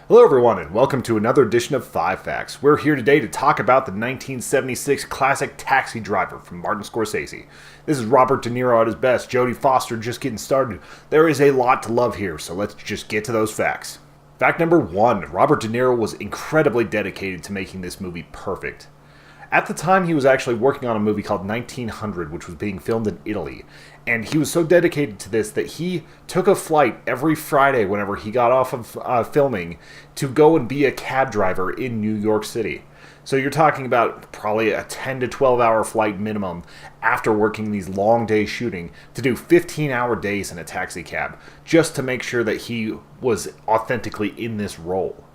Hello everyone and welcome to another edition of 5 Facts. We're here today to talk about the 1976 classic Taxi Driver from Martin Scorsese. This is Robert De Niro at his best, Jodie Foster just getting started. There is a lot to love here, so let's just get to those facts. Fact number 1, Robert De Niro was incredibly dedicated to making this movie perfect. At the time, he was actually working on a movie called 1900, which was being filmed in Italy. And he was so dedicated to this that he took a flight every Friday whenever he got off of filming to go and be a cab driver in New York City. So you're talking about probably a 10 to 12 hour flight minimum after working these long days shooting to do 15-hour days in a taxi cab just to make sure that he was authentically in this role.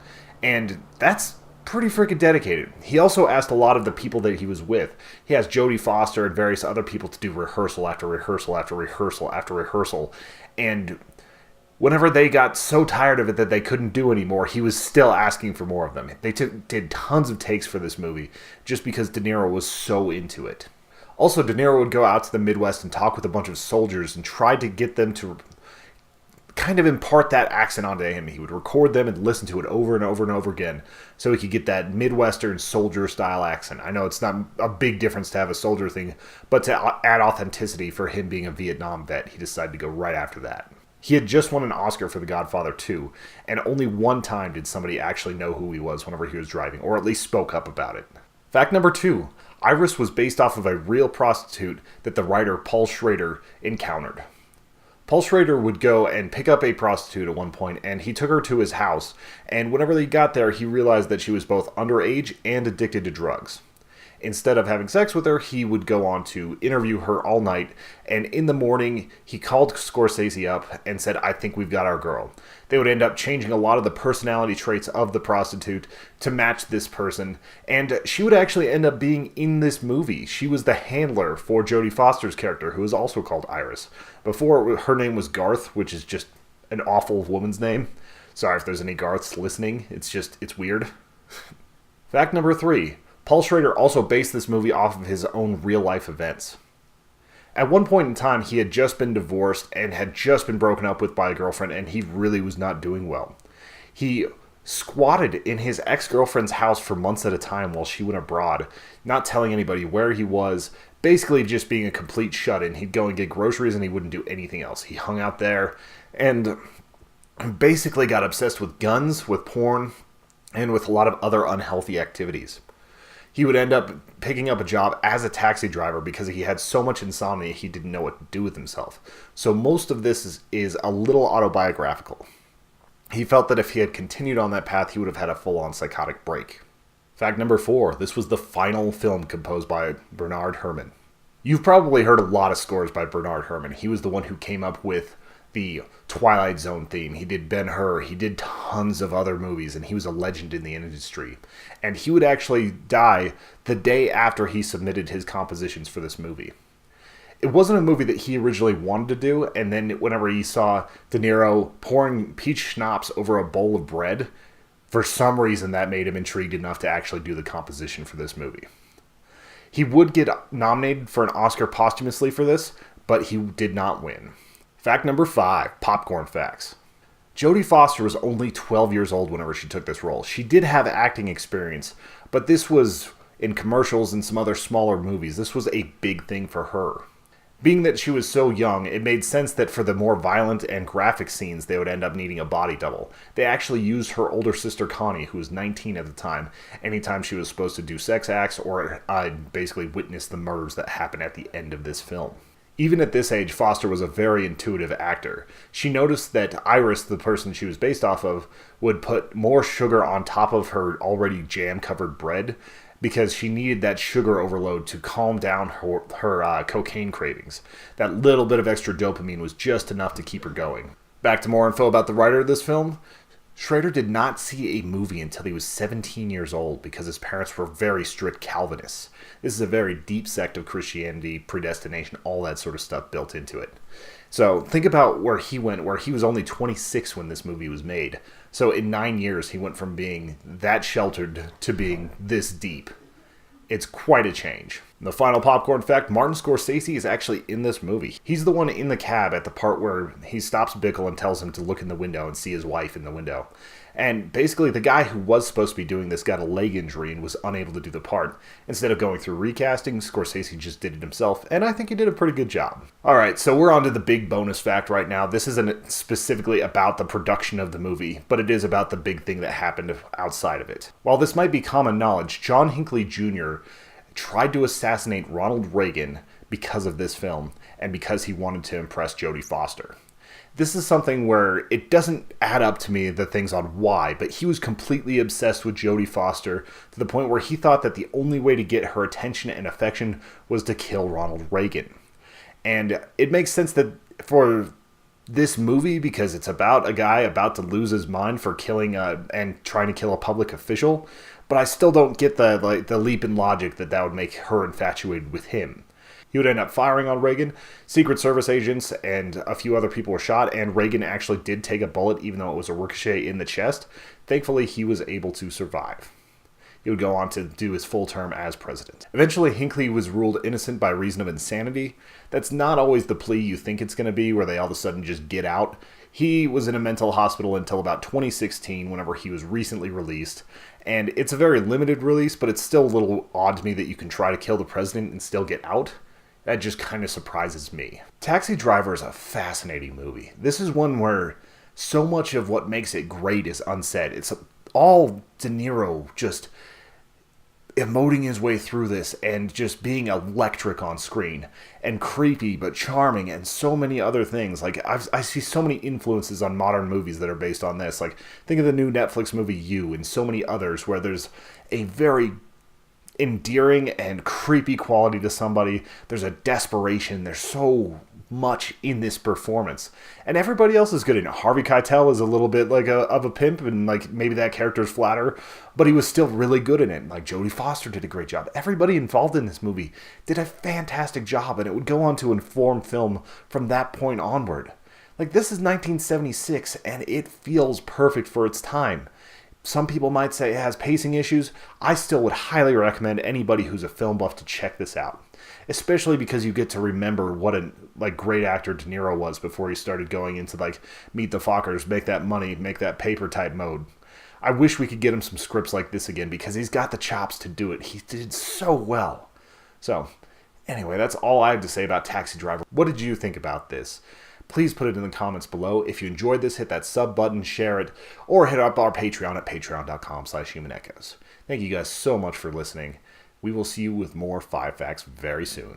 And that's pretty freaking dedicated. He also asked a lot of the people that he was with. He asked Jodie Foster and various other people to do rehearsal after rehearsal after rehearsal after rehearsal. And whenever they got so tired of it that they couldn't do anymore, he was still asking for more of them. They did tons of takes for this movie just because De Niro was so into it. Also, De Niro would go out to the Midwest and talk with a bunch of soldiers and try to get them to kind of impart that accent onto him. He would record them and listen to it over and over and over again so he could get that Midwestern soldier style accent. I know it's not a big difference to have a soldier thing, but to add authenticity for him being a Vietnam vet, he decided to go right after that. He had just won an Oscar for The Godfather 2, and only one time did somebody actually know who he was whenever he was driving, or at least spoke up about it. Fact number 2, Iris was based off of a real prostitute that the writer Paul Schrader encountered. Paul Schrader would go and pick up a prostitute at one point, and he took her to his house, and whenever they got there, he realized that she was both underage and addicted to drugs. Instead of having sex with her, he would go on to interview her all night, and in the morning, he called Scorsese up and said, "I think we've got our girl." They would end up changing a lot of the personality traits of the prostitute to match this person, and she would actually end up being in this movie. She was the handler for Jodie Foster's character, who is also called Iris. Before, her name was Garth, which is just an awful woman's name. Sorry if there's any Garths listening. It's weird. Fact number 3. Paul Schrader also based this movie off of his own real-life events. At one point in time, he had just been divorced and had just been broken up with by a girlfriend, and he really was not doing well. He squatted in his ex-girlfriend's house for months at a time while she went abroad, not telling anybody where he was, basically just being a complete shut-in. He'd go and get groceries and he wouldn't do anything else. He hung out there and basically got obsessed with guns, with porn, and with a lot of other unhealthy activities. He would end up picking up a job as a taxi driver because he had so much insomnia he didn't know what to do with himself. So most of this is a little autobiographical. He felt that if he had continued on that path, he would have had a full-on psychotic break. Fact number 4, this was the final film composed by Bernard Herrmann. You've probably heard a lot of scores by Bernard Herrmann. He was the one who came up with the Twilight Zone theme. He did Ben-Hur. He did tons of other movies, and he was a legend in the industry. And he would actually die the day after he submitted his compositions for this movie. It wasn't a movie that he originally wanted to do, and then whenever he saw De Niro pouring peach schnapps over a bowl of bread, for some reason that made him intrigued enough to actually do the composition for this movie. He would get nominated for an Oscar posthumously for this, but he did not win. Fact number 5, popcorn facts. Jodie Foster was only 12 years old whenever she took this role. She did have acting experience, but this was in commercials and some other smaller movies. This was a big thing for her. Being that she was so young, it made sense that for the more violent and graphic scenes, they would end up needing a body double. They actually used her older sister Connie, who was 19 at the time, anytime she was supposed to do sex acts or basically witness the murders that happened at the end of this film. Even at this age, Foster was a very intuitive actor. She noticed that Iris, the person she was based off of, would put more sugar on top of her already jam-covered bread because she needed that sugar overload to calm down her cocaine cravings. That little bit of extra dopamine was just enough to keep her going. Back to more info about the writer of this film. Schrader did not see a movie until he was 17 years old because his parents were very strict Calvinists. This is a very deep sect of Christianity, predestination, all that sort of stuff built into it. So think about where he went, where he was only 26 when this movie was made. So in 9 years, he went from being that sheltered to being this deep. It's quite a change. The final popcorn fact, Martin Scorsese is actually in this movie. He's the one in the cab at the part where he stops Bickle and tells him to look in the window and see his wife in the window. And basically, the guy who was supposed to be doing this got a leg injury and was unable to do the part. Instead of going through recasting, Scorsese just did it himself, and I think he did a pretty good job. Alright, so we're on to the big bonus fact right now. This isn't specifically about the production of the movie, but it is about the big thing that happened outside of it. While this might be common knowledge, John Hinckley Jr. tried to assassinate Ronald Reagan because of this film, and because he wanted to impress Jodie Foster. This is something where it doesn't add up to me, the things on why, but he was completely obsessed with Jodie Foster to the point where he thought that the only way to get her attention and affection was to kill Ronald Reagan. And it makes sense that for this movie, because it's about a guy about to lose his mind for killing and trying to kill a public official, but I still don't get the leap in logic that would make her infatuated with him. He would end up firing on Reagan. Secret Service agents and a few other people were shot, and Reagan actually did take a bullet, even though it was a ricochet in the chest. Thankfully, he was able to survive. He would go on to do his full term as president. Eventually, Hinckley was ruled innocent by reason of insanity. That's not always the plea you think it's going to be, where they all of a sudden just get out. He was in a mental hospital until about 2016, whenever he was recently released. And it's a very limited release, but it's still a little odd to me that you can try to kill the president and still get out. That just kind of surprises me. Taxi Driver is a fascinating movie. This is one where so much of what makes it great is unsaid. It's all DeNiro just emoting his way through this and just being electric on screen and creepy but charming and so many other things. Like I see so many influences on modern movies that are based on this. Like think of the new Netflix movie You and so many others where there's a very endearing and creepy quality to somebody. There's a desperation. There's so much in this performance, and everybody else is good in it. Harvey Keitel is a little bit like of a pimp, and like maybe that character's flatter, but he was still really good in it. Like Jodie Foster did a great job. Everybody involved in this movie did a fantastic job, and it would go on to inform film from that point onward. Like this is 1976, and it feels perfect for its time. Some people might say it has pacing issues. I still would highly recommend anybody who's a film buff to check this out, especially because you get to remember what a great actor De Niro was before he started going into Meet the Fockers, make that money, make that paper type mode. I wish we could get him some scripts like this again, because he's got the chops to do it. He did so well. So anyway, that's all I have to say about Taxi Driver. What did you think about this? Please put it in the comments below. If you enjoyed this, hit that sub button, share it, or hit up our Patreon at patreon.com/humanechoes. Thank you guys so much for listening. We will see you with more 5 Facts very soon.